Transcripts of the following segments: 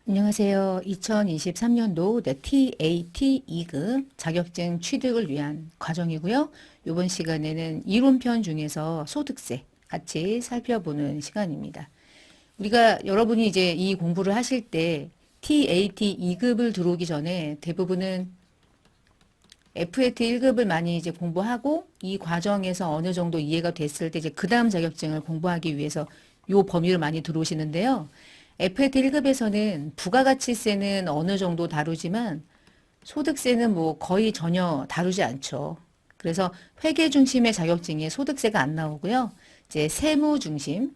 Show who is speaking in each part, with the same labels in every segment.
Speaker 1: 안녕하세요. 2023년도 TAT 2급 자격증 취득을 위한 과정이고요. 이번 시간에는 이론편 중에서 소득세 같이 살펴보는 시간입니다. 우리가 여러분이 이제 이 공부를 하실 때 TAT 2급을 들어오기 전에 대부분은 FAT 1급을 많이 이제 공부하고 이 과정에서 어느 정도 이해가 됐을 때 이제 그 다음 자격증을 공부하기 위해서 요 범위를 많이 들어오시는데요. FAT 1급에서는 부가가치세는 어느 정도 다루지만 소득세는 뭐 거의 전혀 다루지 않죠. 그래서 회계 중심의 자격증에 소득세가 안 나오고요. 이제 세무 중심,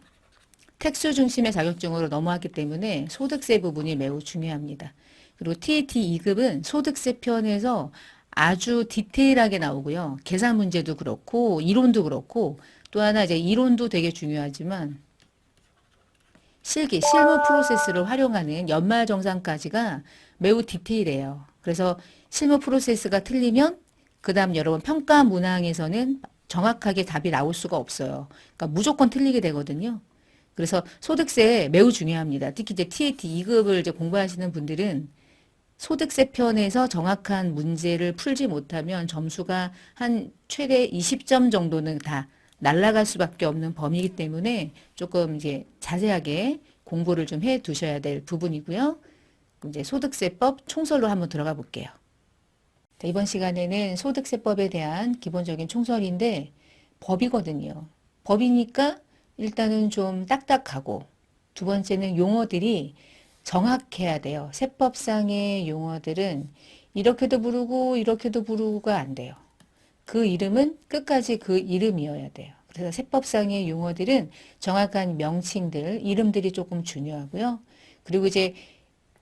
Speaker 1: 택수 중심의 자격증으로 넘어왔기 때문에 소득세 부분이 매우 중요합니다. 그리고 TAT 2급은 소득세 편에서 아주 디테일하게 나오고요. 계산 문제도 그렇고 이론도 그렇고 또 하나 이제 이론도 되게 중요하지만 실무 프로세스를 활용하는 연말정산까지가 매우 디테일해요. 그래서 실무 프로세스가 틀리면 그 다음 여러분 평가 문항에서는 정확하게 답이 나올 수가 없어요. 그러니까 무조건 틀리게 되거든요. 그래서 소득세 매우 중요합니다. 특히 이제 TAT 2급을 이제 공부하시는 분들은 소득세 편에서 정확한 문제를 풀지 못하면 점수가 한 최대 20점 정도는 다 날아갈 수밖에 없는 범위이기 때문에 조금 이제 자세하게 공부를 좀 해 두셔야 될 부분이고요. 이제 소득세법 총설로 한번 들어가 볼게요. 이번 시간에는 소득세법에 대한 기본적인 총설인데 법이거든요. 법이니까 일단은 좀 딱딱하고 두 번째는 용어들이 정확해야 돼요. 세법상의 용어들은 이렇게도 부르고 이렇게도 부르고가 안 돼요. 그 이름은 끝까지 그 이름이어야 돼요. 그래서 세법상의 용어들은 정확한 명칭들, 이름들이 조금 중요하고요. 그리고 이제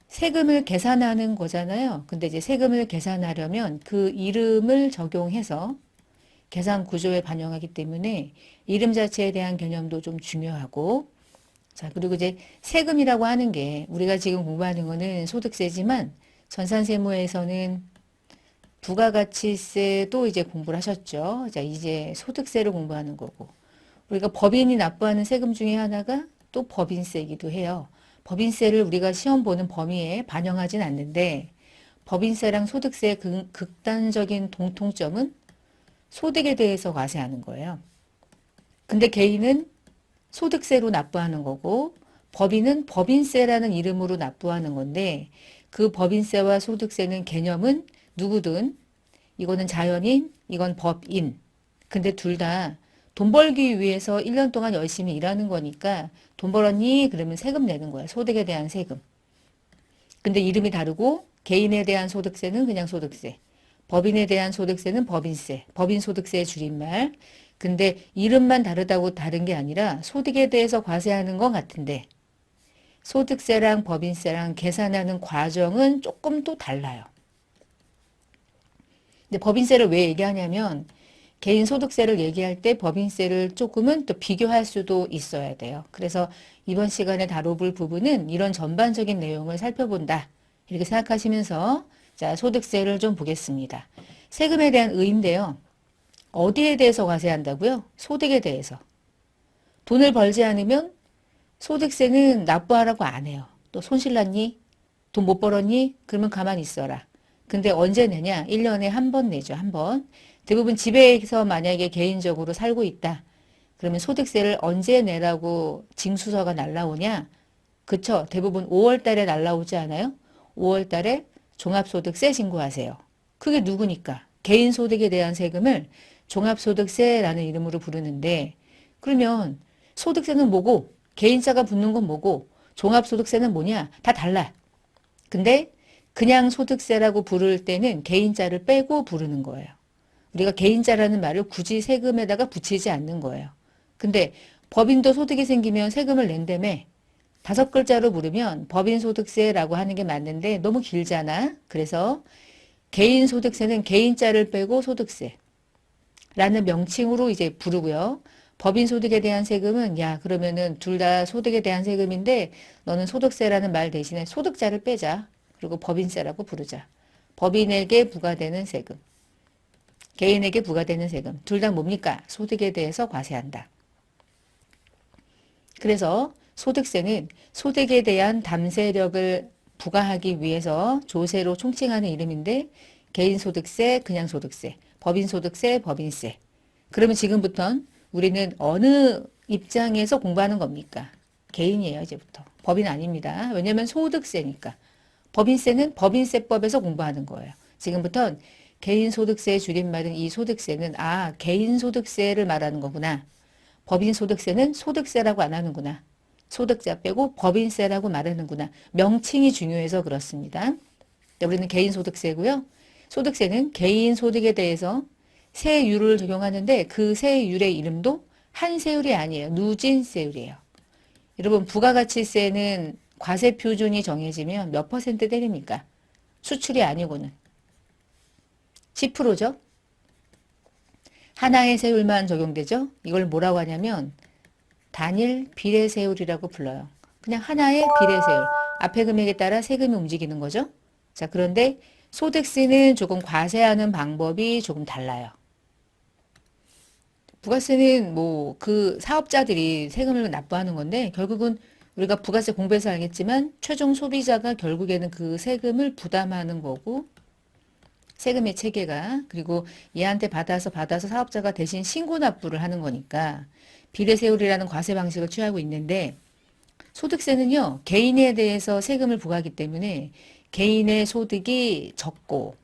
Speaker 1: 세금을 계산하는 거잖아요. 근데 이제 세금을 계산하려면 그 이름을 적용해서 계산 구조에 반영하기 때문에 이름 자체에 대한 개념도 좀 중요하고, 자, 그리고 이제 세금이라고 하는 게 우리가 지금 공부하는 거는 소득세지만 전산세무에서는 부가가치세도 이제 공부를 하셨죠. 자, 이제 소득세를 공부하는 거고. 우리가 법인이 납부하는 세금 중에 하나가 또 법인세이기도 해요. 법인세를 우리가 시험 보는 범위에 반영하진 않는데 법인세랑 소득세의 극단적인 공통점은 소득에 대해서 과세하는 거예요. 근데 개인은 소득세로 납부하는 거고 법인은 법인세라는 이름으로 납부하는 건데 그 법인세와 소득세는 개념은 누구든 이거는 자연인, 이건 법인. 근데 둘 다 돈 벌기 위해서 1년 동안 열심히 일하는 거니까 돈 벌었니? 그러면 세금 내는 거야. 소득에 대한 세금. 근데 이름이 다르고 개인에 대한 소득세는 그냥 소득세. 법인에 대한 소득세는 법인세. 법인소득세의 줄임말. 근데 이름만 다르다고 다른 게 아니라 소득에 대해서 과세하는 건 같은데 소득세랑 법인세랑 계산하는 과정은 조금 또 달라요. 근데 법인세를 왜 얘기하냐면 개인 소득세를 얘기할 때 법인세를 조금은 또 비교할 수도 있어야 돼요. 그래서 이번 시간에 다뤄볼 부분은 이런 전반적인 내용을 살펴본다. 이렇게 생각하시면서 자, 소득세를 좀 보겠습니다. 세금에 대한 의인데요. 어디에 대해서 과세한다고요? 소득에 대해서. 돈을 벌지 않으면 소득세는 납부하라고 안 해요. 또 손실났니? 돈 못 벌었니? 그러면 가만히 있어라. 근데 언제 내냐? 1년에 한 번 내죠. 한 번. 대부분 집에서 만약에 개인적으로 살고 있다. 그러면 소득세를 언제 내라고 징수서가 날라오냐? 그쵸? 대부분 5월 달에 날라오지 않아요? 5월 달에 종합소득세 신고하세요. 그게 누구니까? 개인 소득에 대한 세금을 종합소득세라는 이름으로 부르는데 그러면 소득세는 뭐고 개인자가 붙는 건 뭐고 종합소득세는 뭐냐? 다 달라. 근데 그냥 소득세라고 부를 때는 개인자를 빼고 부르는 거예요. 우리가 개인자라는 말을 굳이 세금에다가 붙이지 않는 거예요. 근데 법인도 소득이 생기면 세금을 낸다며 5글자로 부르면 법인소득세라고 하는 게 맞는데 너무 길잖아. 그래서 개인소득세는 개인자를 빼고 소득세 라는 명칭으로 이제 부르고요. 법인소득에 대한 세금은 야 그러면은 둘 다 소득에 대한 세금인데 너는 소득세라는 말 대신에 소득자를 빼자. 그리고 법인세라고 부르자. 법인에게 부과되는 세금. 개인에게 부과되는 세금. 둘 다 뭡니까? 소득에 대해서 과세한다. 그래서 소득세는 소득에 대한 담세력을 부과하기 위해서 조세로 총칭하는 이름인데 개인소득세, 그냥소득세, 법인소득세, 법인세. 그러면 지금부터는 우리는 어느 입장에서 공부하는 겁니까? 개인이에요, 이제부터. 법인 아닙니다. 왜냐면 소득세니까. 법인세는 법인세법에서 공부하는 거예요. 지금부터는 개인소득세의 줄임말은 이 소득세는 개인소득세를 말하는 거구나. 법인소득세는 소득세라고 안 하는구나. 소득자 빼고 법인세라고 말하는구나. 명칭이 중요해서 그렇습니다. 우리는 개인소득세고요. 소득세는 개인소득에 대해서 세율을 적용하는데 그 세율의 이름도 한세율이 아니에요. 누진세율이에요. 여러분 부가가치세는 과세 표준이 정해지면 몇 퍼센트 때립니까? 수출이 아니고는 10%죠. 하나의 세율만 적용되죠. 이걸 뭐라고 하냐면 단일 비례세율이라고 불러요. 그냥 하나의 비례세율. 앞에 금액에 따라 세금이 움직이는 거죠. 자, 그런데 소득세는 조금 과세하는 방법이 조금 달라요. 부가세는 뭐 그 사업자들이 세금을 납부하는 건데 결국은 우리가 부가세 공부해서 알겠지만 최종 소비자가 결국에는 그 세금을 부담하는 거고 세금의 체계가 그리고 얘한테 받아서 사업자가 대신 신고 납부를 하는 거니까 비례세율이라는 과세 방식을 취하고 있는데 소득세는요 개인에 대해서 세금을 부과하기 때문에 개인의 소득이 적고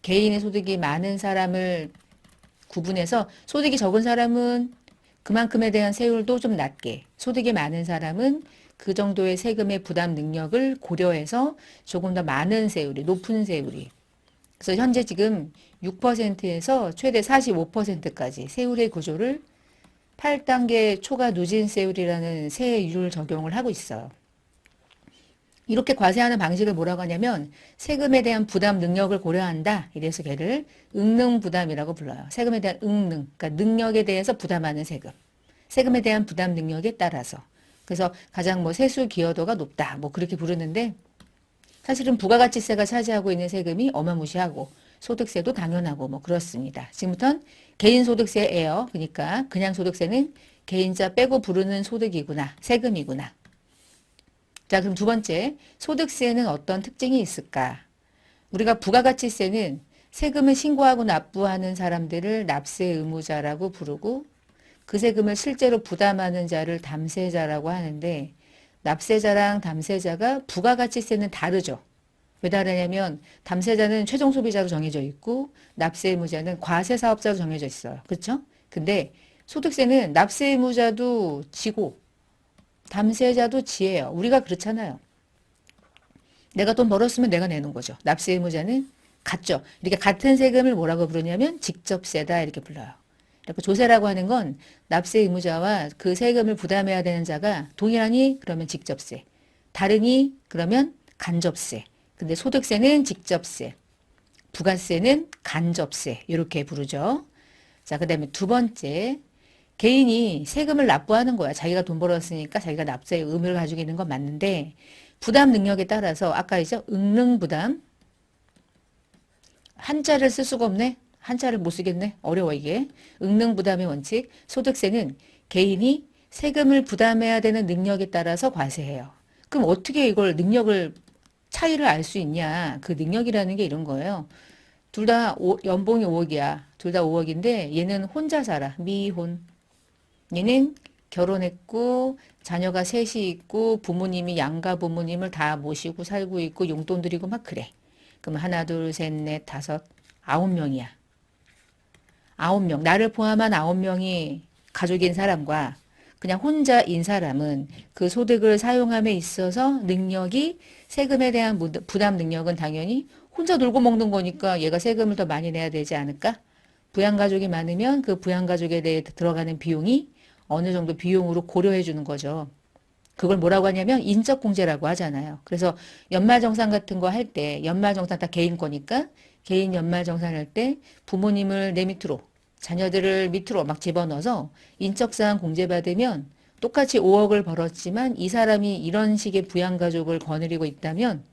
Speaker 1: 개인의 소득이 많은 사람을 구분해서 소득이 적은 사람은 그만큼에 대한 세율도 좀 낮게 소득이 많은 사람은 그 정도의 세금의 부담 능력을 고려해서 조금 더 많은 세율이 높은 세율이 그래서 현재 지금 6%에서 최대 45%까지 세율의 구조를 8단계 초과 누진세율이라는 세율 적용을 하고 있어요. 이렇게 과세하는 방식을 뭐라고 하냐면 세금에 대한 부담 능력을 고려한다. 이래서 걔를 응능부담이라고 불러요. 세금에 대한 응능, 그러니까 능력에 대해서 부담하는 세금. 세금에 대한 부담 능력에 따라서. 그래서 가장 뭐 세수 기여도가 높다. 뭐 그렇게 부르는데 사실은 부가가치세가 차지하고 있는 세금이 어마무시하고 소득세도 당연하고 뭐 그렇습니다. 지금부터는 개인소득세예요. 그러니까 그냥 소득세는 개인자 빼고 부르는 소득이구나. 세금이구나. 자, 그럼 두 번째, 소득세는 어떤 특징이 있을까? 우리가 부가가치세는 세금을 신고하고 납부하는 사람들을 납세 의무자라고 부르고 그 세금을 실제로 부담하는 자를 담세자라고 하는데 납세자랑 담세자가 부가가치세는 다르죠. 왜 다르냐면 담세자는 최종 소비자로 정해져 있고 납세 의무자는 과세 사업자로 정해져 있어요. 그렇죠? 근데 소득세는 납세 의무자도 지고 담세자도 지예요. 우리가 그렇잖아요. 내가 돈 벌었으면 내가 내는 거죠. 납세 의무자는 같죠. 이렇게 같은 세금을 뭐라고 부르냐면 직접세다 이렇게 불러요. 그리고 조세라고 하는 건 납세 의무자와 그 세금을 부담해야 되는 자가 동일하니 그러면 직접세, 다르니 그러면 간접세. 근데 소득세는 직접세, 부가세는 간접세 이렇게 부르죠. 자, 그다음에 두 번째 개인이 세금을 납부하는 거야. 자기가 돈 벌었으니까 자기가 납세의 의무를 가지고 있는 건 맞는데 부담 능력에 따라서 아까 이제 응능부담 한자를 쓸 수가 없네. 한자를 못 쓰겠네. 어려워 이게. 응능부담의 원칙. 소득세는 개인이 세금을 부담해야 되는 능력에 따라서 과세해요. 그럼 어떻게 이걸 능력을 차이를 알 수 있냐. 그 능력이라는 게 이런 거예요. 둘 다 연봉이 5억이야. 둘 다 5억인데 얘는 혼자 살아. 미혼. 얘는 결혼했고 자녀가 셋이 있고 부모님이 양가 부모님을 다 모시고 살고 있고 용돈 드리고 막 그래. 그럼 하나 둘 셋 넷 다섯 9명이야. 9명. 나를 포함한 9명이 가족인 사람과 그냥 혼자인 사람은 그 소득을 사용함에 있어서 능력이 세금에 대한 부담 능력은 당연히 혼자 놀고 먹는 거니까 얘가 세금을 더 많이 내야 되지 않을까? 부양가족이 많으면 그 부양가족에 대해 들어가는 비용이 어느 정도 비용으로 고려해 주는 거죠. 그걸 뭐라고 하냐면 인적공제라고 하잖아요. 그래서 연말정산 같은 거 할 때 연말정산 다 개인 거니까 개인 연말정산 할 때 부모님을 내 밑으로 자녀들을 밑으로 막 집어넣어서 인적사항 공제받으면 똑같이 5억을 벌었지만 이 사람이 이런 식의 부양가족을 거느리고 있다면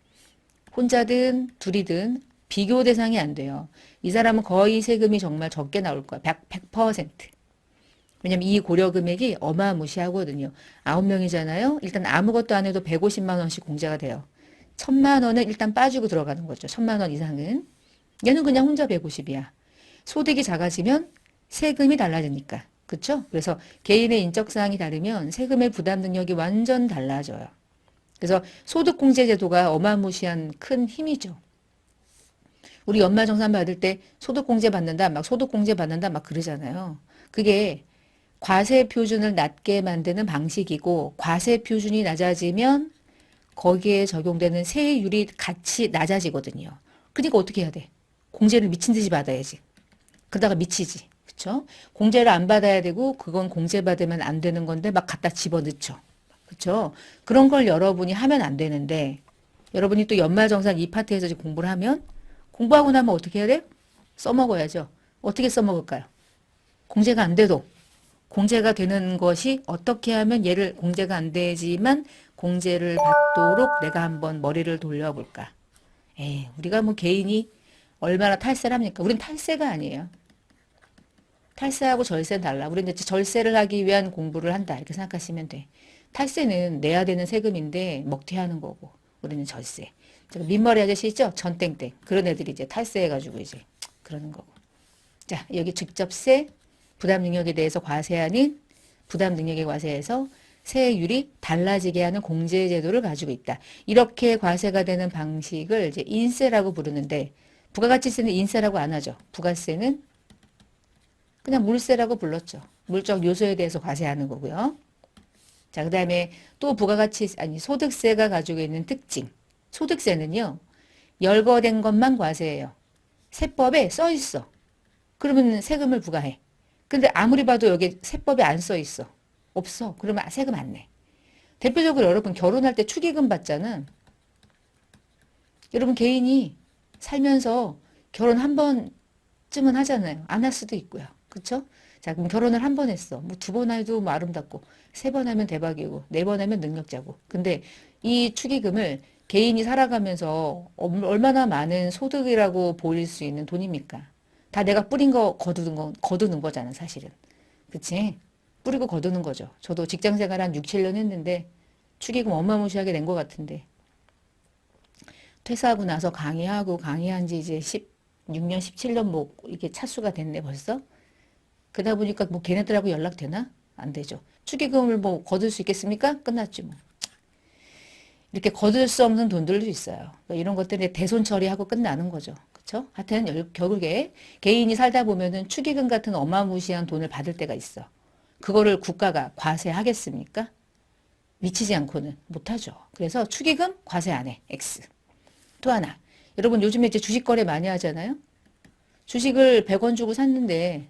Speaker 1: 혼자든 둘이든 비교 대상이 안 돼요. 이 사람은 거의 세금이 정말 적게 나올 거야. 100%. 왜냐면 이 고려 금액이 어마무시하거든요. 9명이잖아요. 일단 아무것도 안 해도 150만 원씩 공제가 돼요. 천만 원은 일단 빠지고 들어가는 거죠. 천만 원 이상은. 얘는 그냥 혼자 150이야. 소득이 작아지면 세금이 달라지니까. 그쵸? 그래서 개인의 인적사항이 다르면 세금의 부담 능력이 완전 달라져요. 그래서 소득공제제도가 어마무시한 큰 힘이죠. 우리 연말정산 받을 때 소득공제 받는다, 막 소득공제 받는다, 막 그러잖아요. 그게 과세 표준을 낮게 만드는 방식이고, 과세 표준이 낮아지면 거기에 적용되는 세율이 같이 낮아지거든요. 그러니까 어떻게 해야 돼? 공제를 미친 듯이 받아야지. 그러다가 미치지. 그쵸? 공제를 안 받아야 되고, 그건 공제 받으면 안 되는 건데, 막 갖다 집어넣죠. 그쵸? 그런 걸 여러분이 하면 안 되는데, 여러분이 또 연말정산 이 파트에서 이제 공부를 하면, 공부하고 나면 어떻게 해야 돼? 써먹어야죠. 어떻게 써먹을까요? 공제가 안 돼도 공제가 되는 것이 어떻게 하면 얘를 공제가 안 되지만 공제를 받도록 내가 한번 머리를 돌려볼까? 에이, 우리가 뭐 개인이 얼마나 탈세를 합니까? 우린 탈세가 아니에요. 탈세하고 절세는 달라. 우리는 이제 절세를 하기 위한 공부를 한다. 이렇게 생각하시면 돼. 탈세는 내야 되는 세금인데 먹튀하는 거고 우리는 절세. 민머리 아저씨 있죠? 전땡땡. 그런 애들이 이제 탈세해가지고 이제 그러는 거고. 자, 여기 직접세, 부담 능력에 대해서 과세하는 부담 능력에 과세해서 세율이 달라지게 하는 공제 제도를 가지고 있다. 이렇게 과세가 되는 방식을 이제 인세라고 부르는데 부가가치세는 인세라고 안 하죠. 부가세는 그냥 물세라고 불렀죠. 물적 요소에 대해서 과세하는 거고요. 자, 그다음에 또 소득세가 가지고 있는 특징. 소득세는요. 열거된 것만 과세해요. 세법에 써 있어. 그러면 세금을 부과해. 근데 아무리 봐도 여기 세법에 안 써 있어. 없어. 그러면 세금 안 내. 대표적으로 여러분 결혼할 때 축의금 받잖아. 여러분 개인이 살면서 결혼 한 번쯤은 하잖아요. 안 할 수도 있고요. 그쵸? 자, 그럼 결혼을 한 번 했어. 뭐 두 번 해도 뭐 아름답고, 세 번 하면 대박이고, 네 번 하면 능력자고. 근데 이 축의금을 개인이 살아가면서 얼마나 많은 소득이라고 보일 수 있는 돈입니까? 다 내가 뿌린 거 거두는 거잖아, 사실은. 그치? 뿌리고 거두는 거죠. 저도 직장 생활 한 6, 7년 했는데, 축의금 어마무시하게 낸 것 같은데, 퇴사하고 나서 강의한 지 이제 16년, 17년 뭐, 이게 차수가 됐네, 벌써? 그러다 보니까 뭐 걔네들하고 연락되나? 안 되죠. 축의금을 뭐 거둘 수 있겠습니까? 끝났지 뭐. 이렇게 거둘 수 없는 돈들도 있어요. 그러니까 이런 것들이 대손 처리하고 끝나는 거죠. 그렇죠? 하여튼 결국에 개인이 살다 보면은 축의금 같은 어마무시한 돈을 받을 때가 있어. 그거를 국가가 과세하겠습니까? 미치지 않고는 못하죠. 그래서 축의금 과세 안 해. X. 또 하나. 여러분 요즘에 이제 주식 거래 많이 하잖아요. 주식을 100원 주고 샀는데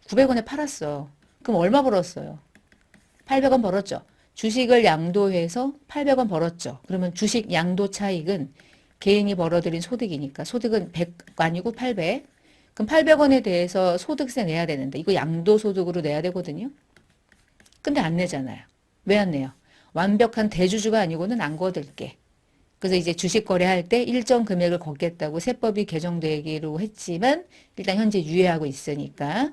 Speaker 1: 900원에 팔았어. 그럼 얼마 벌었어요? 800원 벌었죠. 주식을 양도해서 800원 벌었죠. 그러면 주식 양도 차익은 개인이 벌어들인 소득이니까 소득은 100 아니고 800. 그럼 800원에 대해서 소득세 내야 되는데 이거 양도소득으로 내야 되거든요. 근데 안 내잖아요. 왜 안 내요? 완벽한 대주주가 아니고는 안 거둘게. 그래서 이제 주식 거래할 때 일정 금액을 걷겠다고 세법이 개정되기로 했지만 일단 현재 유예하고 있으니까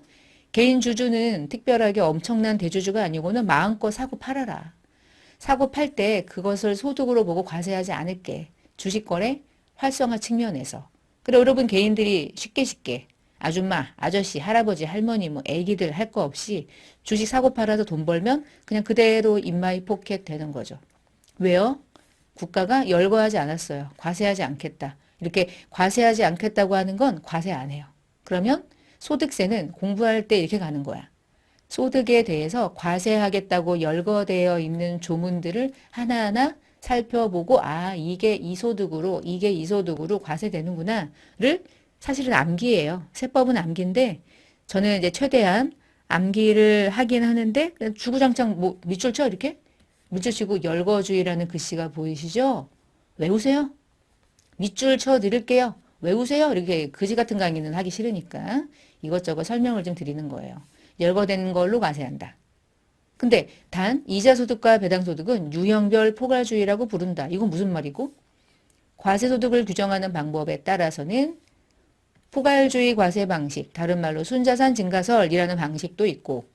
Speaker 1: 개인 주주는 특별하게 엄청난 대주주가 아니고는 마음껏 사고 팔아라. 사고 팔 때 그것을 소득으로 보고 과세하지 않을게. 주식 거래 활성화 측면에서. 그래 여러분 개인들이 쉽게 아줌마, 아저씨, 할아버지, 할머니, 뭐 애기들 할 거 없이 주식 사고 팔아서 돈 벌면 그냥 그대로 인마이 포켓 되는 거죠. 왜요? 국가가 열거하지 않았어요. 과세하지 않겠다. 이렇게 과세하지 않겠다고 하는 건 과세 안 해요. 그러면 소득세는 공부할 때 이렇게 가는 거야. 소득에 대해서 과세하겠다고 열거되어 있는 조문들을 하나하나 살펴보고 이게 이 소득으로 과세되는구나를 사실은 암기예요. 세법은 암기인데 저는 이제 최대한 암기를 하긴 하는데 주구장창 뭐 밑줄 쳐 이렇게 밑줄 치고 열거주의라는 글씨가 보이시죠? 외우세요. 밑줄 쳐 드릴게요. 외우세요. 이렇게 그지 같은 강의는 하기 싫으니까 이것저것 설명을 좀 드리는 거예요. 열거된 걸로 과세한다. 근데 단 이자소득과 배당소득은 유형별 포괄주의라고 부른다. 이건 무슨 말이고? 과세소득을 규정하는 방법에 따라서는 포괄주의 과세 방식, 다른 말로 순자산 증가설이라는 방식도 있고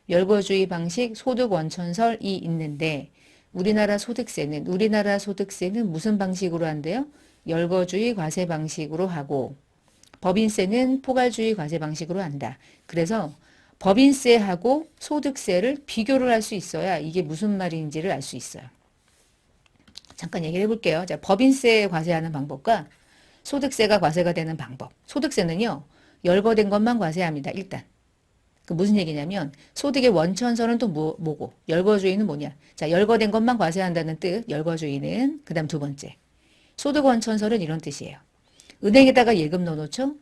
Speaker 1: 열거주의 방식, 소득 원천설이 있는데 우리나라 소득세는 무슨 방식으로 한대요? 열거주의 과세 방식으로 하고 법인세는 포괄주의 과세 방식으로 한다. 그래서 법인세하고 소득세를 비교를 할 수 있어야 이게 무슨 말인지를 알 수 있어요. 잠깐 얘기를 해볼게요. 자, 법인세 과세하는 방법과 소득세가 과세가 되는 방법. 소득세는요, 열거된 것만 과세합니다. 일단. 그 무슨 얘기냐면 소득의 원천선은 또 뭐고 열거주의는 뭐냐. 자, 열거된 것만 과세한다는 뜻. 열거주의는 그 다음 두 번째. 소득 원천선은 이런 뜻이에요. 은행에다가 예금 넣어놓죠.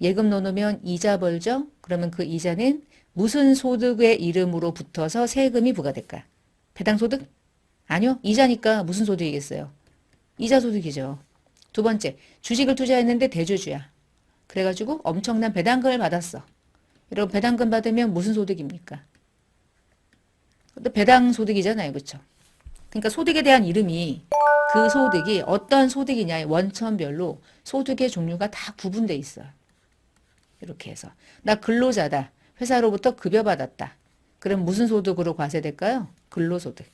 Speaker 1: 예금 넣어놓으면 이자 벌죠. 그러면 그 이자는 무슨 소득의 이름으로 붙어서 세금이 부과될까? 배당소득? 아니요. 이자니까 무슨 소득이겠어요? 이자 소득이죠. 두 번째, 주식을 투자했는데 대주주야. 그래가지고 엄청난 배당금을 받았어. 여러분 배당금 받으면 무슨 소득입니까? 배당 소득이잖아요. 그렇죠? 그러니까 소득에 대한 이름이 그 소득이 어떤 소득이냐의 원천별로 소득의 종류가 다 구분돼 있어요. 이렇게 해서 나 근로자다. 회사로부터 급여받았다. 그럼 무슨 소득으로 과세될까요? 근로소득.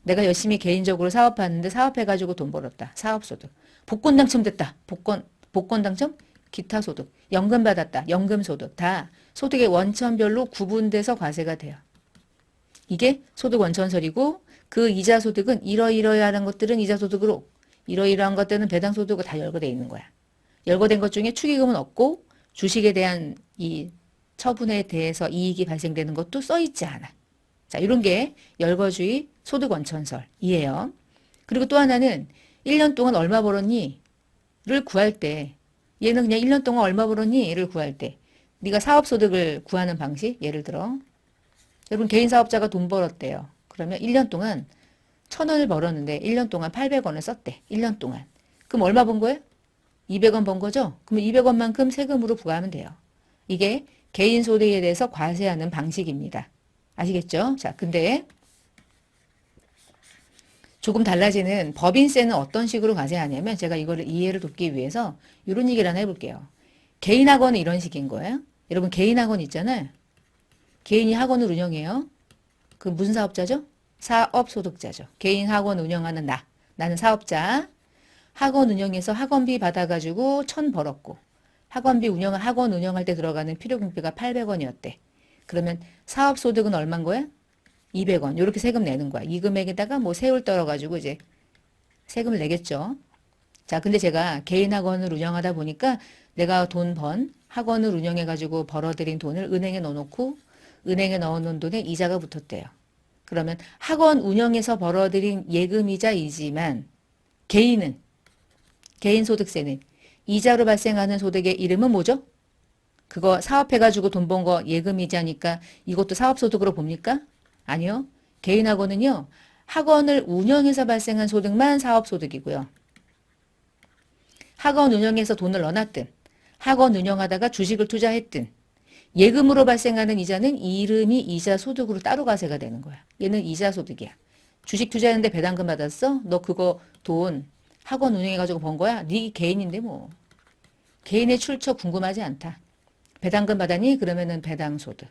Speaker 1: 내가 열심히 개인적으로 사업하는데 사업해가지고 돈 벌었다. 사업소득. 복권 당첨됐다. 복권 당첨? 기타소득. 연금 받았다. 연금소득. 다 소득의 원천별로 구분돼서 과세가 돼요. 이게 소득 원천설이고 그 이자 소득은 이러이러한 것들은 이자 소득으로 이러이러한 것들은 배당 소득으로 다 열거돼 있는 거야. 열거된 것 중에 축의금은 없고 주식에 대한 이 처분에 대해서 이익이 발생되는 것도 써 있지 않아. 자, 이런 게 열거주의 소득 원천설이에요. 그리고 또 하나는 1년 동안 얼마 벌었니? 를 구할 때 얘는 그냥 1년 동안 얼마 벌었니? 를 구할 때 네가 사업소득을 구하는 방식 예를 들어 여러분 개인 사업자가 돈 벌었대요. 그러면 1년 동안 1,000원을 벌었는데 1년 동안 800원을 썼대. 1년 동안. 그럼 얼마 번 거예요? 200원 번 거죠? 그러면 200원만큼 세금으로 부과하면 돼요. 이게 개인 소득에 대해서 과세하는 방식입니다. 아시겠죠? 자, 근데 조금 달라지는 법인세는 어떤 식으로 과세하냐면 제가 이거를 이해를 돕기 위해서 이런 얘기를 하나 해볼게요. 개인 학원은 이런 식인 거예요. 여러분 개인 학원 있잖아요. 개인이 학원을 운영해요. 그 무슨 사업자죠? 사업소득자죠. 개인 학원 운영하는 나. 나는 사업자. 학원 운영해서 학원비 받아가지고 1,000 벌었고 학원 운영할 때 들어가는 필요경비가 800원이었대. 그러면 사업소득은 얼마인 거야? 200원. 이렇게 세금 내는 거야. 이 금액에다가 뭐 세율 떨어가지고 이제 세금을 내겠죠. 자, 근데 제가 개인 학원을 운영하다 보니까 내가 돈 번 학원을 운영해가지고 벌어들인 돈을 은행에 넣어놓고 은행에 넣어놓은 돈에 이자가 붙었대요. 그러면 학원 운영에서 벌어들인 예금이자이지만 개인 소득세는 이자로 발생하는 소득의 이름은 뭐죠? 그거 사업해가지고 돈 번 거 예금이자니까 이것도 사업소득으로 봅니까? 아니요. 개인 학원은요. 학원을 운영해서 발생한 소득만 사업소득이고요. 학원 운영해서 돈을 넣어놨든 학원 운영하다가 주식을 투자했든 예금으로 발생하는 이자는 이름이 이자 소득으로 따로 과세가 되는 거야. 얘는 이자 소득이야. 주식 투자했는데 배당금 받았어? 너 그거 돈 학원 운영해가지고 번 거야? 네 개인인데 뭐. 개인의 출처 궁금하지 않다. 배당금 받았니? 그러면은 배당소득.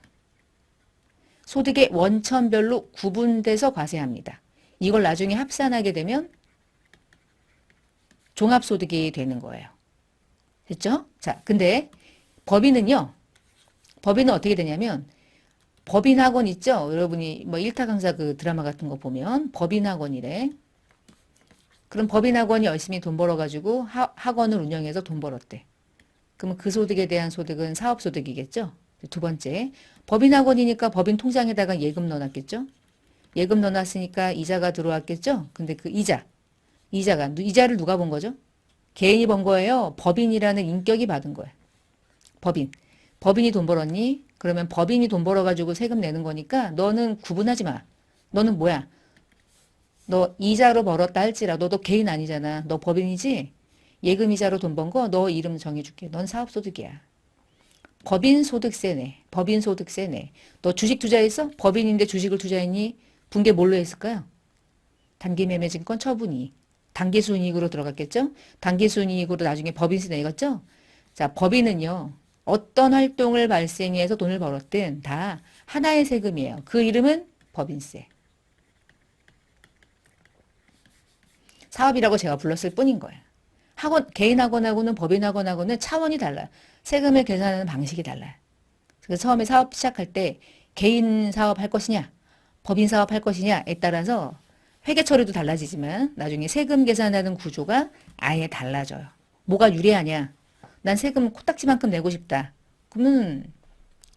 Speaker 1: 소득의 원천별로 구분돼서 과세합니다. 이걸 나중에 합산하게 되면 종합소득이 되는 거예요. 됐죠? 자, 근데 법인은요. 법인은 어떻게 되냐면 법인학원 있죠? 여러분이 뭐 일타 강사 그 드라마 같은 거 보면 법인학원이래. 그럼 법인학원이 열심히 돈 벌어가지고 학원을 운영해서 돈 벌었대. 그러면 그 소득에 대한 소득은 사업소득이겠죠? 두 번째, 법인학원이니까 법인 통장에다가 예금 넣어놨겠죠? 예금 넣어놨으니까 이자가 들어왔겠죠? 근데 그 이자를 누가 본 거죠? 개인이 번 거예요? 법인이라는 인격이 받은 거예요. 법인이 돈 벌었니? 그러면 법인이 돈 벌어가지고 세금 내는 거니까 너는 구분하지 마. 너는 뭐야? 너 이자로 벌었다 할지라도 너 개인 아니잖아. 너 법인이지? 예금 이자로 돈 번 거 너 이름 정해줄게. 넌 사업소득이야. 법인소득세네. 너 주식 투자했어? 법인인데 주식을 투자했니? 분계 뭘로 했을까요? 단기매매증권 처분이. 단기순이익으로 들어갔겠죠? 단기순이익으로 나중에 법인세 내겠죠? 자, 법인은요. 어떤 활동을 발생해서 돈을 벌었든 다 하나의 세금이에요. 그 이름은 법인세. 사업이라고 제가 불렀을 뿐인 거예요. 학원, 개인 학원하고는 법인 학원하고는 차원이 달라요. 세금을 계산하는 방식이 달라요. 그래서 처음에 사업 시작할 때 개인 사업 할 것이냐, 법인 사업 할 것이냐에 따라서 회계 처리도 달라지지만 나중에 세금 계산하는 구조가 아예 달라져요. 뭐가 유리하냐? 난 세금 코딱지만큼 내고 싶다. 그러면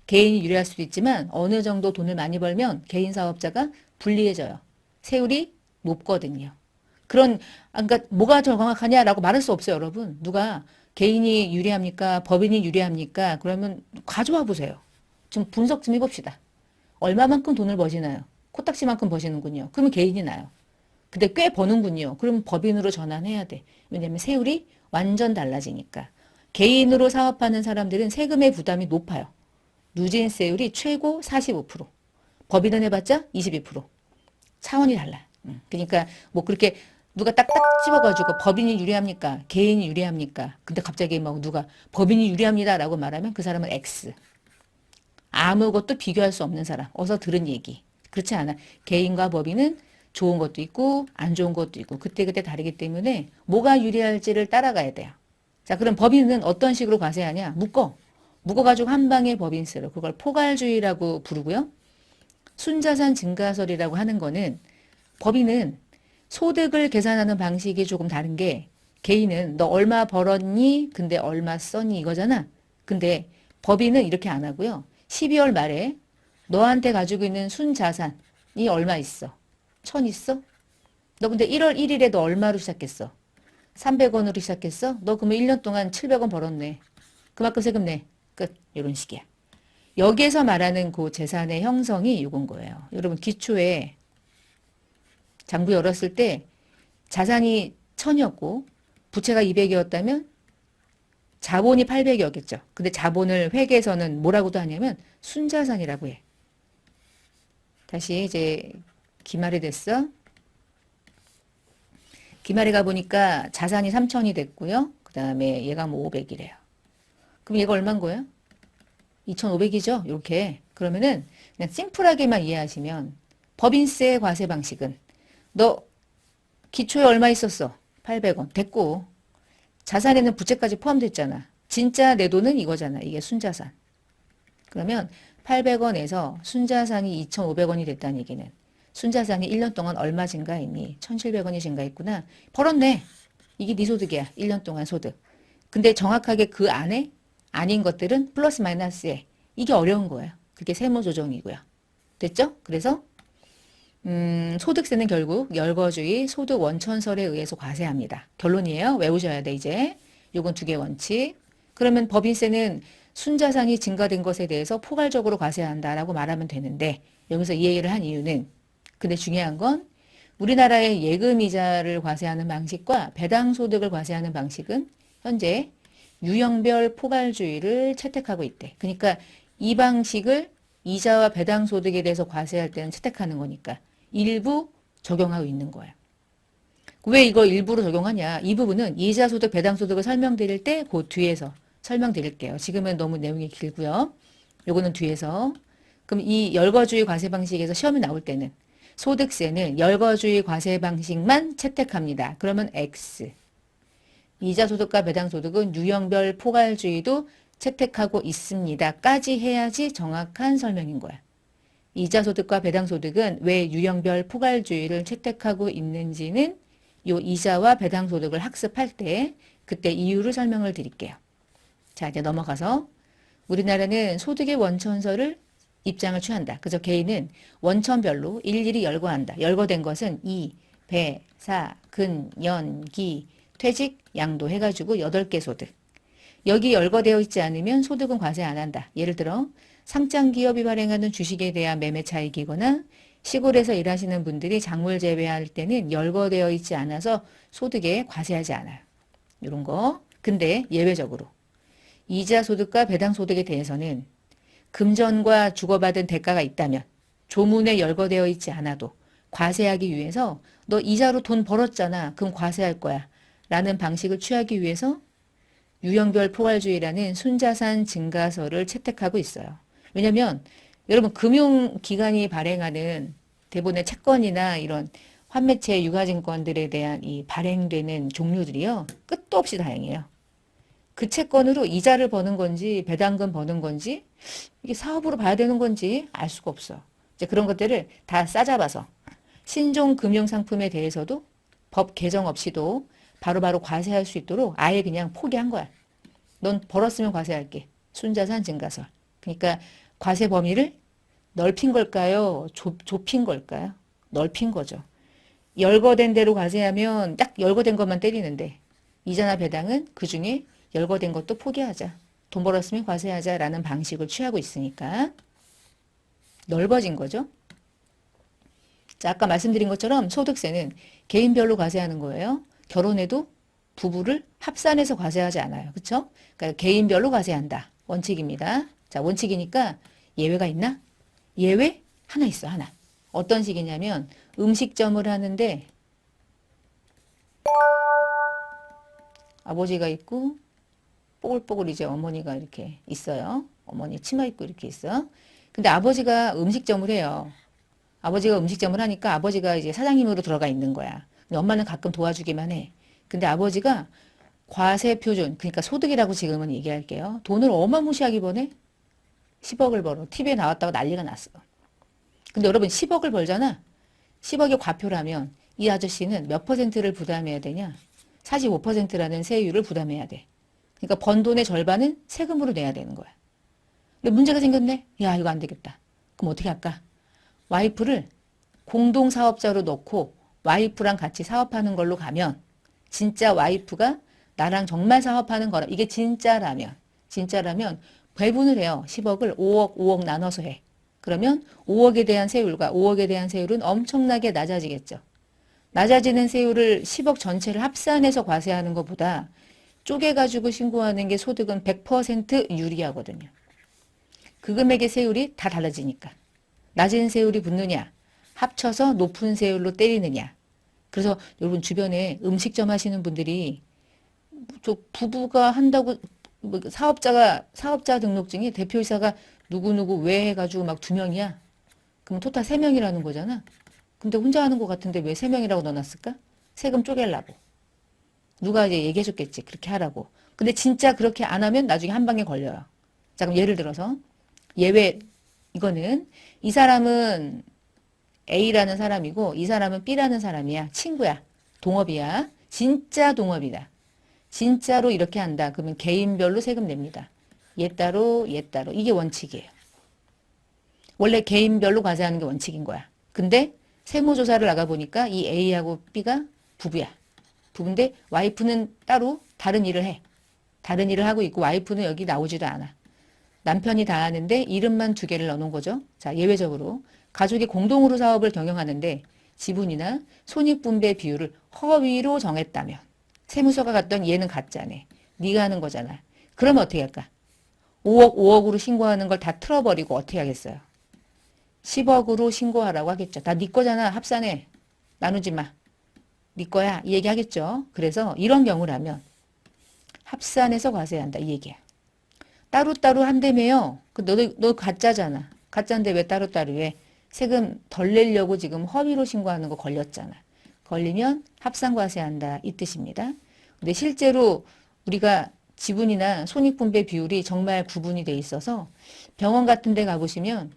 Speaker 1: 개인이 유리할 수도 있지만 어느 정도 돈을 많이 벌면 개인 사업자가 불리해져요. 세율이 높거든요. 그러니까 뭐가 정확하냐라고 말할 수 없어요, 여러분. 누가 개인이 유리합니까? 법인이 유리합니까? 그러면 가져와 보세요. 좀 분석 좀 해봅시다. 얼마만큼 돈을 버시나요? 코딱지만큼 버시는군요. 그러면 개인이 나요. 근데 꽤 버는군요. 그럼 법인으로 전환해야 돼. 왜냐면 세율이 완전 달라지니까. 개인으로 사업하는 사람들은 세금의 부담이 높아요. 누진세율이 최고 45%. 법인은 해봤자 22%. 차원이 달라. 그러니까 뭐 그렇게 누가 딱딱 집어가지고 법인이 유리합니까? 개인이 유리합니까? 근데 갑자기 막 누가 법인이 유리합니다라고 말하면 그 사람은 X. 아무것도 비교할 수 없는 사람. 어서 들은 얘기. 그렇지 않아. 개인과 법인은 좋은 것도 있고 안 좋은 것도 있고 그때그때 다르기 때문에 뭐가 유리할지를 따라가야 돼요. 자, 그럼 법인은 어떤 식으로 과세하냐? 묶어가지고 한 방에 법인세로. 그걸 포괄주의라고 부르고요. 순자산 증가설이라고 하는 거는 법인은 소득을 계산하는 방식이 조금 다른 게 개인은 너 얼마 벌었니? 근데 얼마 썼니? 이거잖아. 근데 법인은 이렇게 안 하고요. 12월 말에 너한테 가지고 있는 순자산이 얼마 있어? 1000 있어? 너 근데 1월 1일에 너 얼마로 시작했어? 300원으로 시작했어? 너 그러면 1년 동안 700원 벌었네. 그만큼 세금 내. 끝. 이런 식이야. 여기에서 말하는 그 재산의 형성이 이건 거예요. 여러분 기초에 장부 열었을 때 자산이 1000이었고 부채가 200이었다면 자본이 800이었겠죠. 근데 자본을 회계에서는 뭐라고도 하냐면 순자산이라고 해. 다시 이제 기말이 됐어. 기말에 가보니까 자산이 3000이 됐고요. 그 다음에 얘가 뭐 500이래요. 그럼 얘가 얼마인 거예요? 2500이죠. 이렇게. 그러면은 그냥 심플하게만 이해하시면 법인세 과세 방식은 너 기초에 얼마 있었어? 800원. 됐고 자산에는 부채까지 포함됐잖아. 진짜 내 돈은 이거잖아. 이게 순자산. 그러면 800원에서 순자산이 2,500원이 됐다는 얘기는 순자산이 1년 동안 얼마 증가했니? 1,700원이 증가했구나. 벌었네. 이게 네 소득이야. 1년 동안 소득. 근데 정확하게 그 안에 아닌 것들은 플러스 마이너스에 이게 어려운 거예요. 그게 세무조정이고요. 됐죠? 그래서 소득세는 결국 열거주의 소득 원천설에 의해서 과세합니다. 결론이에요. 외우셔야 돼 이제. 요건 두 개 원칙. 그러면 법인세는 순자산이 증가된 것에 대해서 포괄적으로 과세한다라고 말하면 되는데 여기서 이 얘기를 한 이유는 근데 중요한 건 우리나라의 예금이자를 과세하는 방식과 배당소득을 과세하는 방식은 현재 유형별 포괄주의를 채택하고 있대. 그러니까 이 방식을 이자와 배당소득에 대해서 과세할 때는 채택하는 거니까 일부 적용하고 있는 거예요. 왜 이거 일부로 적용하냐? 이 부분은 이자소득, 배당소득을 설명드릴 때 그 뒤에서 설명드릴게요. 지금은 너무 내용이 길고요. 요거는 뒤에서. 그럼 이 열거주의 과세 방식에서 시험이 나올 때는 소득세는 열거주의 과세 방식만 채택합니다. 그러면 X. 이자소득과 배당소득은 유형별 포괄주의도 채택하고 있습니다. 까지 해야지 정확한 설명인 거야. 이자소득과 배당소득은 왜 유형별 포괄주의를 채택하고 있는지는 요 이자와 배당소득을 학습할 때 그때 이유를 설명을 드릴게요. 자, 이제 넘어가서 우리나라는 소득의 원천설을 입장을 취한다. 그래서 개인은 원천별로 일일이 열거한다. 열거된 것은 이, 배, 사, 근, 연, 기, 퇴직, 양도 해가지고 8개 소득. 여기 열거되어 있지 않으면 소득은 과세 안 한다. 예를 들어 상장기업이 발행하는 주식에 대한 매매 차익이거나 시골에서 일하시는 분들이 작물 재배할 때는 열거되어 있지 않아서 소득에 과세하지 않아요. 이런 거. 근데 예외적으로 이자 소득과 배당 소득에 대해서는 금전과 주고받은 대가가 있다면 조문에 열거되어 있지 않아도 과세하기 위해서 너 이자로 돈 벌었잖아. 그럼 과세할 거야. 라는 방식을 취하기 위해서 유형별 포괄주의라는 순자산 증가설을 채택하고 있어요. 왜냐면 여러분 금융기관이 발행하는 대부분의 채권이나 이런 환매체 유가증권들에 대한 이 발행되는 종류들이요. 끝도 없이 다양해요. 그 채권으로 이자를 버는 건지 배당금 버는 건지 이게 사업으로 봐야 되는 건지 알 수가 없어. 이제 그런 것들을 다 싸잡아서 신종 금융상품에 대해서도 법 개정 없이도 바로바로 과세할 수 있도록 아예 그냥 포기한 거야. 넌 벌었으면 과세할게. 순자산 증가설. 그러니까 과세 범위를 넓힌 걸까요? 좁힌 걸까요? 넓힌 거죠. 열거된 대로 과세하면 딱 열거된 것만 때리는데 이자나 배당은 그중에 열거된 것도 포기하자. 돈 벌었으면 과세하자라는 방식을 취하고 있으니까 넓어진 거죠. 자, 아까 말씀드린 것처럼 소득세는 개인별로 과세하는 거예요. 결혼해도 부부를 합산해서 과세하지 않아요. 그렇죠? 그러니까 개인별로 과세한다. 원칙입니다. 자, 원칙이니까 예외가 있나? 예외? 하나 있어, 하나. 어떤 식이냐면 음식점을 하는데 아버지가 있고 뽀글뽀글 이제 어머니가 이렇게 있어요. 어머니 치마 입고 이렇게 있어. 근데 아버지가 음식점을 해요. 아버지가 음식점을 하니까 아버지가 이제 사장님으로 들어가 있는 거야. 근데 엄마는 가끔 도와주기만 해. 근데 아버지가 과세 표준, 그러니까 소득이라고 지금은 얘기할게요. 돈을 어마무시하게 버네? 10억을 벌어. TV에 나왔다고 난리가 났어. 근데 여러분 10억을 벌잖아. 10억이 과표라면 이 아저씨는 몇 퍼센트를 부담해야 되냐? 45%라는 세율을 부담해야 돼. 그러니까 번 돈의 절반은 세금으로 내야 되는 거야. 근데 문제가 생겼네? 야, 이거 안 되겠다. 그럼 어떻게 할까? 와이프를 공동사업자로 넣고 와이프랑 같이 사업하는 걸로 가면 진짜 와이프가 나랑 정말 사업하는 거라. 이게 진짜라면 배분을 해요. 10억을 5억 나눠서 해. 그러면 5억에 대한 세율과 5억에 대한 세율은 엄청나게 낮아지겠죠. 낮아지는 세율을 10억 전체를 합산해서 과세하는 것보다 쪼개가지고 신고하는 게 소득은 100% 유리하거든요. 그 금액의 세율이 다 달라지니까. 낮은 세율이 붙느냐, 합쳐서 높은 세율로 때리느냐. 그래서 여러분 주변에 음식점 하시는 분들이 저 부부가 한다고 사업자 등록증에 대표이사가 누구누구 왜 해가지고 막 2명이야. 그럼 토탈 3명이라는 거잖아. 근데 혼자 하는 것 같은데 왜 3명이라고 넣어놨을까? 세금 쪼개려고. 누가 이제 얘기해줬겠지. 그렇게 하라고. 근데 진짜 그렇게 안 하면 나중에 한 방에 걸려요. 자, 그럼 예를 들어서 예외 이거는 이 사람은 A라는 사람이고 이 사람은 B라는 사람이야. 친구야. 동업이야. 진짜 동업이다. 진짜로 이렇게 한다. 그러면 개인별로 세금 냅니다. 얘 따로 얘 따로. 이게 원칙이에요. 원래 개인별로 과세하는 게 원칙인 거야. 근데 세무조사를 나가보니까 이 A하고 B가 부부야. 부부인데 와이프는 따로 다른 일을 해. 다른 일을 하고 있고 와이프는 여기 나오지도 않아. 남편이 다 하는데 이름만 2개를 넣어놓은 거죠. 자, 예외적으로 가족이 공동으로 사업을 경영하는데 지분이나 손익분배 비율을 허위로 정했다면 세무서가 갔던 얘는 가짜네. 네가 하는 거잖아. 그러면 어떻게 할까? 5억으로 신고하는 걸 다 틀어버리고 어떻게 하겠어요? 10억으로 신고하라고 하겠죠. 다 네 거잖아. 합산해. 나누지 마. 네 거야. 이 얘기 하겠죠. 그래서 이런 경우라면 합산해서 과세한다. 이 얘기야. 따로따로 한다며요. 너 가짜잖아. 가짜인데 왜 따로따로 해? 세금 덜 내려고 지금 허위로 신고하는 거 걸렸잖아. 걸리면 합산과세한다. 이 뜻입니다. 근데 실제로 우리가 지분이나 손익분배 비율이 정말 구분이 돼 있어서 병원 같은 데 가보시면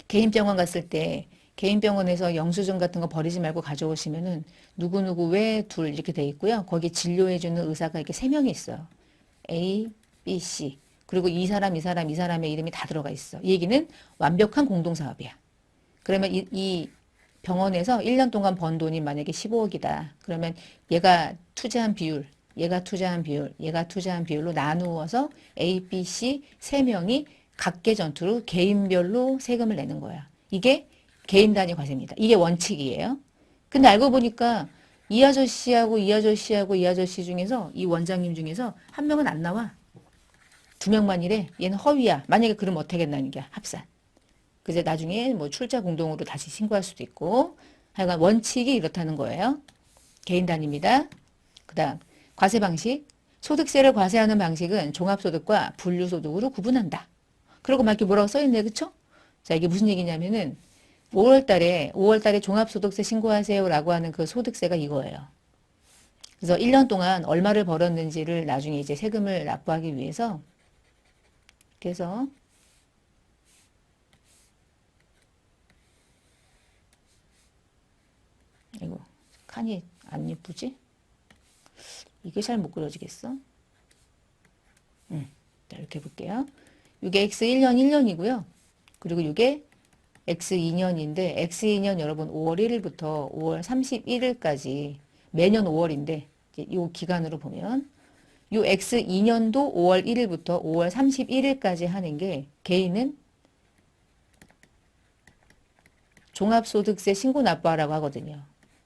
Speaker 1: 개인 병원 갔을 때 개인 병원에서 영수증 같은 거 버리지 말고 가져오시면은 누구누구 왜 둘 이렇게 돼 있고요. 거기 진료해주는 의사가 이렇게 3명이 있어요. A, B, C. 그리고 이 사람의 이름이 다 들어가 있어. 이 얘기는 완벽한 공동사업이야. 그러면 이 병원에서 1년 동안 번 돈이 만약에 15억이다. 그러면 얘가 투자한 비율, 얘가 투자한 비율로 나누어서 A, B, C 3명이 각계 전투로 개인별로 세금을 내는 거야. 이게 개인 단위 과세입니다. 이게 원칙이에요. 근데 알고 보니까 이 아저씨하고 이 아저씨하고 이 아저씨 중에서 이 원장님 중에서 한 명은 안 나와. 2명만 이래. 얘는 허위야. 만약에 그러면 어떻게 했나는 게 합산. 그래서 나중에 뭐 출자 공동으로 다시 신고할 수도 있고 하여간 원칙이 이렇다는 거예요. 개인 단위입니다. 그 다음 과세 방식. 소득세를 과세하는 방식은 종합소득과 분류소득으로 구분한다. 그리고 막 이렇게 뭐라고 써있네. 그쵸? 자, 이게 무슨 얘기냐면은 5월 달에 종합소득세 신고하세요라고 하는 그 소득세가 이거예요. 그래서 1년 동안 얼마를 벌었는지를 나중에 이제 세금을 납부하기 위해서 그래서 이거 칸이 안 예쁘지? 이게 잘 못 그려지겠어? 자, 이렇게 볼게요. 이게 X 1년 1년이고요. 그리고 이게 X 2년인데 X 2년 여러분 5월 1일부터 5월 31일까지 매년 5월인데 이 기간으로 보면 이 X 2년도 5월 1일부터 5월 31일까지 하는 게 개인은 종합소득세 신고 납부하라고 하거든요.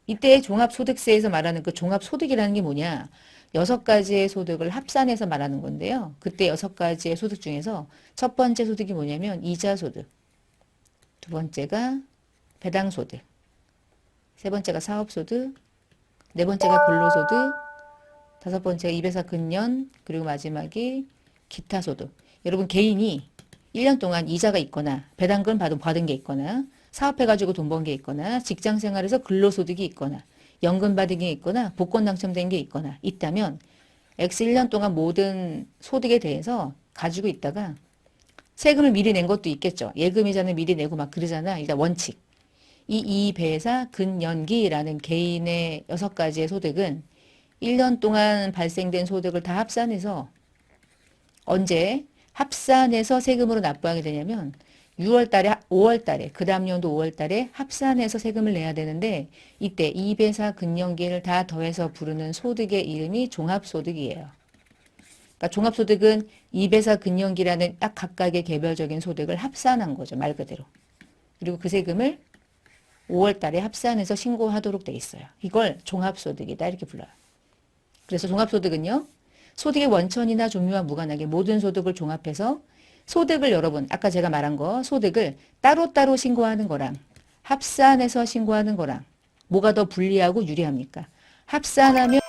Speaker 1: 이때 종합소득세에서 말하는 그 종합소득이라는 게 뭐냐? 6가지의 소득을 합산해서 말하는 건데요. 그때 6가지의 소득 중에서 첫 번째 소득이 뭐냐면 이자소득, 두 번째가 배당소득, 세 번째가 사업소득, 네 번째가 근로소득, 다섯 번째가 입에서 근년, 그리고 마지막이 기타소득. 여러분 개인이 1년 동안 이자가 있거나 배당금 받은 게 있거나 사업해가지고 돈 번 게 있거나 직장생활에서 근로소득이 있거나 연금 받은 게 있거나 복권 당첨된 게 있거나 있다면 X 1년 동안 모든 소득에 대해서 가지고 있다가 세금을 미리 낸 것도 있겠죠. 예금이자는 미리 내고 막 그러잖아. 일단 원칙. 이 이배사 근연기라는 개인의 6가지의 소득은 1년 동안 발생된 소득을 다 합산해서 언제 합산해서 세금으로 납부하게 되냐면 6월 달에, 5월 달에, 그 다음 연도 5월 달에 합산해서 세금을 내야 되는데 이때 이배사 근연기를 다 더해서 부르는 소득의 이름이 종합소득이에요. 그러니까 종합소득은 이배사 근연기라는 딱 각각의 개별적인 소득을 합산한 거죠. 말 그대로. 그리고 그 세금을 5월 달에 합산해서 신고하도록 돼 있어요. 이걸 종합소득이다 이렇게 불러요. 그래서 종합소득은요. 소득의 원천이나 종류와 무관하게 모든 소득을 종합해서 소득을 여러분 아까 제가 말한 거 소득을 따로따로 신고하는 거랑 합산해서 신고하는 거랑 뭐가 더 불리하고 유리합니까? 합산하면